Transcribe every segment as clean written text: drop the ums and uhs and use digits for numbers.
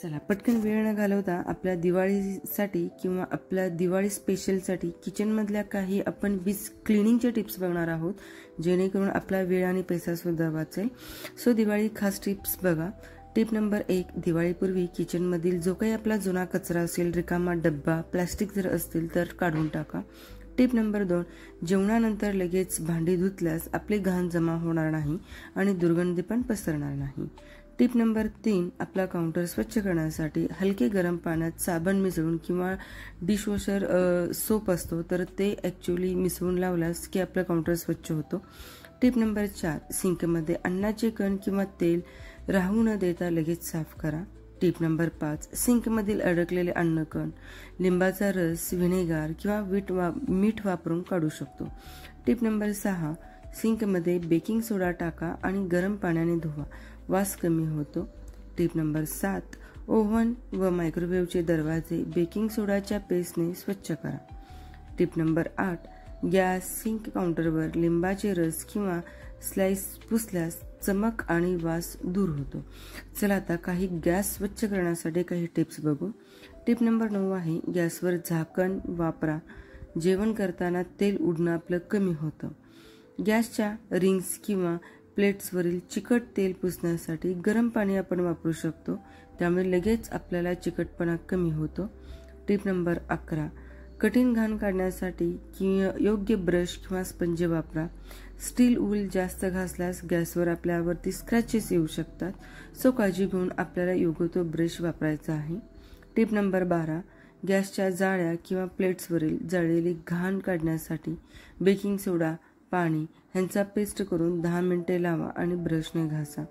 चला पटकन वेळ न घालवता आपल्या दिवाळीसाठी किंवा आपल्या दिवाळी स्पेशलसाठी किचनमधल्या काही आपण वीज क्लिनिंगचे टिप्स बघणार आहोत, जेणेकरून आपला वेळ आणि पैसासुद्धा वाचेल. सो दिवाळी खास टिप्स बघा. टिप नंबर 1, दिवाळीपूर्वी किचनमधील जो काही आपला जुना कचरा असेल, रिकामा डब्बा, प्लास्टिक जर असतील तर काढून टाका. टिप नंबर 2, जेवणानंतर लगेच भांडी धुतल्यास आपली घाण जमा होणार नाही आणि दुर्गंधी पण पसरणार नाही. टिप नंबर 3, आपला काउंटर स्वच्छ करण्यासाठी हलके गरम पाण्यात साबण मिसळून किंवा डिशवॉशर सोप असतो तर ते ॲक्च्युली मिसळून लावल्यास की आपला काउंटर स्वच्छ होतो. टिप नंबर 4, सिंकमध्ये अन्नाचे कण किंवा तेल राहू न देता लगेच साफ करा. टिप नंबर 5, सिंकमधील अडकलेले अन्नकण लिंबाचा रस, व्हिनेगार किंवा मीठ वापरून काढू शकतो. टिप नंबर 6, सिंकमध्ये बेकिंग सोडा टाका आणि गरम पाण्याने धुवा, वास कमी होतो. टिप नंबर 7, ओव्हन व मायक्रोवेव्हचे दरवाजे बेकिंग सोडाच्या पेस्टने स्वच्छ करा. टिप नंबर 8, गॅस, सिंक काउंटरवर लिंबाचे रस किंवा स्लाइस पुसल्यास चमक आणि वास दूर होतो. चला आता काही गॅस स्वच्छ करण्यासाठी काही टिप्स बघू. टिप नंबर 9 आहे, गॅसवर झाकण वापरा. जेवण करताना तेल उडणं आपलं कमी होतं. गॅसच्या रिंग्स किंवा प्लेट्सवरील चिकट तेल पुसण्यासाठी गरम पाणी आपण वापरू शकतो, त्यामुळे लगेच आपल्याला चिकटपणा कमी होतो. टिप नंबर 11, कठीण घाण काढण्यासाठी योग्य ब्रश किंवा स्पंज वापरा. स्टील वूल जास्त घासल्यास गॅसवर आपल्यावरती स्क्रॅचेस येऊ शकतात, सो काळजी घेऊन आपल्याला योग्य तो ब्रश वापरायचा आहे. टिप नंबर 12, गॅसच्या जाळ्या किंवा प्लेट्सवरील जळलेली घाण काढण्यासाठी बेकिंग सोडा, पाणी ह्यांचा पेस्ट करून 10 मिनिटे लावा आणि ब्रशने घासा.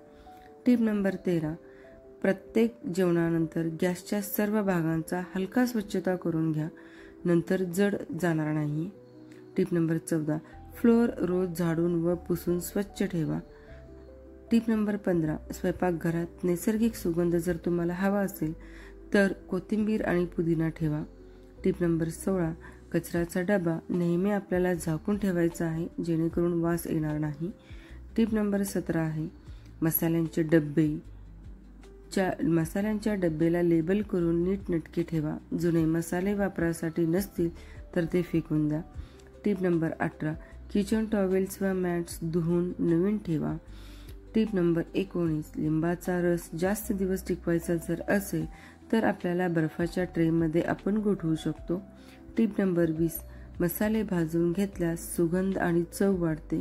टिप नंबर 13, प्रत्येक जेवणानंतर गॅसच्या सर्व भागांचा हलका स्वच्छता करून घ्या, नंतर जड जाणार नाही. टिप नंबर 14, फ्लोअर रोज झाडून व पुसून स्वच्छ ठेवा. टिप नंबर 15, स्वयंपाकघरात नैसर्गिक सुगंध जर तुम्हाला हवा असेल तर कोथिंबीर आणि पुदिना ठेवा. टिप नंबर 16, कचऱ्याचा डबा नेहमी आपल्याला झाकून ठेवायचा आहे, जेणेकरून वास येणार नाही. टिप नंबर 17 आहे, मसाल्यांच्या डब्याला लेबल करून नीटनेटके ठेवा. जुने मसाले वापरासाठी नसतील तर ते फेकून द्या. टिप नंबर 18, किचन टॉवेल्स व मॅट्स धुवून नवीन ठेवा. टिप नंबर 19, लिंबाचा रस जास्त दिवस टिकवायचा जर असेल तर आपल्याला बर्फाच्या ट्रेमध्ये आपण गोठवू शकतो. टिप नंबर 20, मसाले भाजून घेतल्यास सुगंध आणि चव वाढते.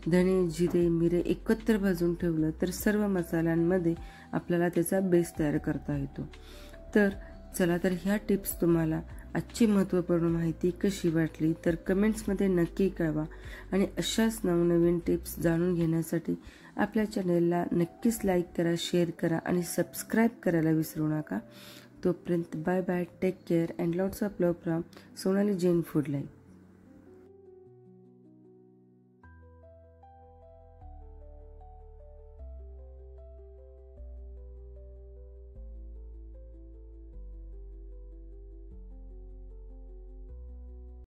धने, जिरे, मिरे एकत्र भाजून ठेवलं तर सर्व मसाल्यांमध्ये आपल्याला त्याचा बेस तयार करता येतो. तर चला तर ह्या टिप्स तुम्हाला आजची महत्त्वपूर्ण माहिती कशी वाटली तर कमेंट्समध्ये नक्की कळवा आणि अशाच नवनवीन टिप्स जाणून घेण्यासाठी आपल्या चॅनेलला नक्कीच लाईक करा, शेअर करा आणि सबस्क्राईब करायला विसरू नका. तोपर्यंत bye bye, take care and lots of love from Sonali Jain food life.